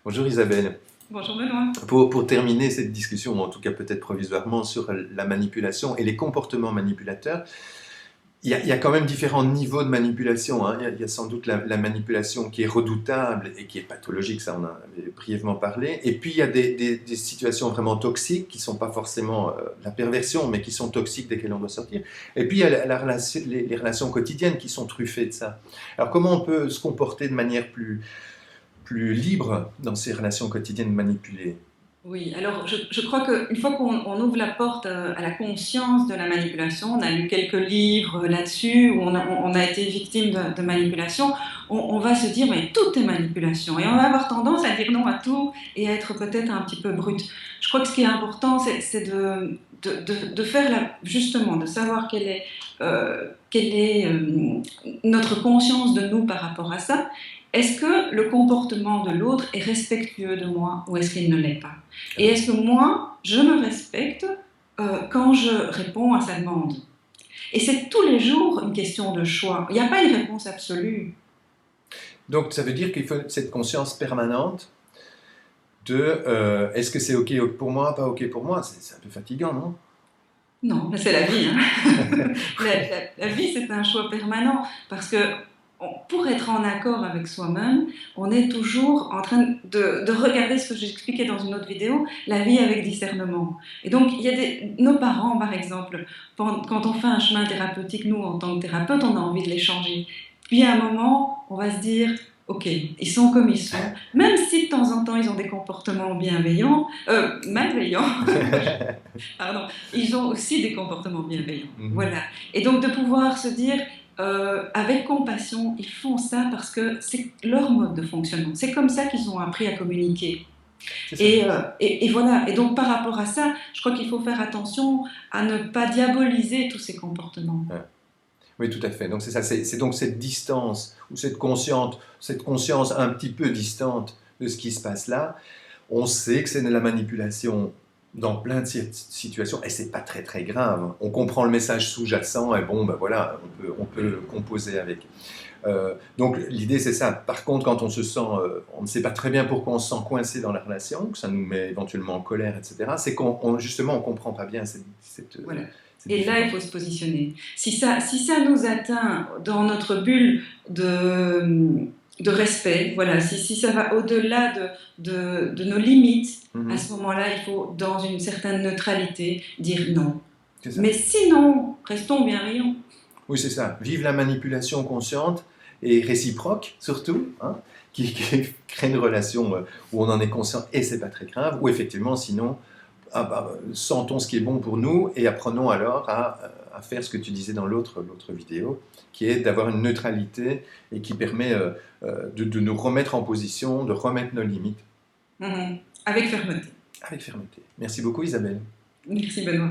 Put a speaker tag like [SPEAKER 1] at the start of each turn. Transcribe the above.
[SPEAKER 1] Bonjour Isabelle.
[SPEAKER 2] Bonjour Benoît.
[SPEAKER 1] Pour terminer cette discussion, ou en tout cas peut-être provisoirement, sur la manipulation et les comportements manipulateurs, il y a quand même différents niveaux de manipulation, hein. Il y a sans doute la manipulation qui est redoutable et qui est pathologique, ça on en avait brièvement parlé. Et puis il y a des situations vraiment toxiques qui ne sont pas forcément la perversion, mais qui sont toxiques desquelles on doit sortir. Et puis il y a les relations quotidiennes qui sont truffées de ça. Alors comment on peut se comporter de manière plus libre dans ces relations quotidiennes manipulées?
[SPEAKER 2] Oui, alors je crois qu'une fois qu'on ouvre la porte à la conscience de la manipulation, on a lu quelques livres là-dessus, où on a été victime de manipulation, on va se dire mais tout est manipulation et on va avoir tendance à dire non à tout et à être peut-être un petit peu brut. Je crois que ce qui est important, c'est de faire justement, de savoir quelle est notre conscience de nous par rapport à ça. Est-ce que le comportement de l'autre est respectueux de moi ou est-ce qu'il ne l'est pas? Et est-ce que moi, je me respecte quand je réponds à sa demande? Et c'est tous les jours une question de choix. Il n'y a pas une réponse absolue.
[SPEAKER 1] Donc ça veut dire qu'il faut cette conscience permanente de est-ce que c'est OK pour moi, pas OK pour moi? C'est un peu fatigant, non?
[SPEAKER 2] Non, c'est la vie. Hein. La vie, c'est un choix permanent parce que pour être en accord avec soi-même, on est toujours en train de regarder ce que j'expliquais dans une autre vidéo, la vie avec discernement. Et donc, il y a nos parents, par exemple, quand on fait un chemin thérapeutique, nous, en tant que thérapeute, on a envie de les changer. Puis à un moment, on va se dire, ok, ils sont comme ils sont, même si de temps en temps ils ont des comportements malveillants, pardon, ils ont aussi des comportements bienveillants. Voilà. Et donc de pouvoir se dire, avec compassion, ils font ça parce que c'est leur mode de fonctionnement. C'est comme ça qu'ils ont appris à communiquer. Et voilà. Et donc par rapport à ça, je crois qu'il faut faire attention à ne pas diaboliser tous ces comportements.
[SPEAKER 1] Ouais. Oui, tout à fait. Donc c'est ça, c'est donc cette distance ou cette conscience un petit peu distante de ce qui se passe là. On sait que c'est de la manipulation dans plein de situations et c'est pas très très grave. On comprend le message sous-jacent et bon, ben voilà, on peut composer avec. Donc l'idée c'est ça. Par contre, quand on se sent, on ne sait pas très bien pourquoi on se sent coincé dans la relation, que ça nous met éventuellement en colère, etc. C'est justement on comprend pas bien
[SPEAKER 2] voilà. Et là, il faut se positionner. Si ça nous atteint dans notre bulle de respect, voilà, si ça va au-delà de nos limites, à ce moment-là, il faut, dans une certaine neutralité, dire non. Mais sinon, restons bienveillants.
[SPEAKER 1] Oui, c'est ça. Vive la manipulation consciente et réciproque, surtout, hein, qui crée une relation où on en est conscient et c'est pas très grave, ou effectivement, sinon, sentons ce qui est bon pour nous et apprenons alors à faire ce que tu disais dans l'autre vidéo, qui est d'avoir une neutralité et qui permet de nous remettre en position, de remettre nos limites.
[SPEAKER 2] Avec fermeté.
[SPEAKER 1] Avec fermeté. Merci beaucoup Isabelle.
[SPEAKER 2] Merci Benoît.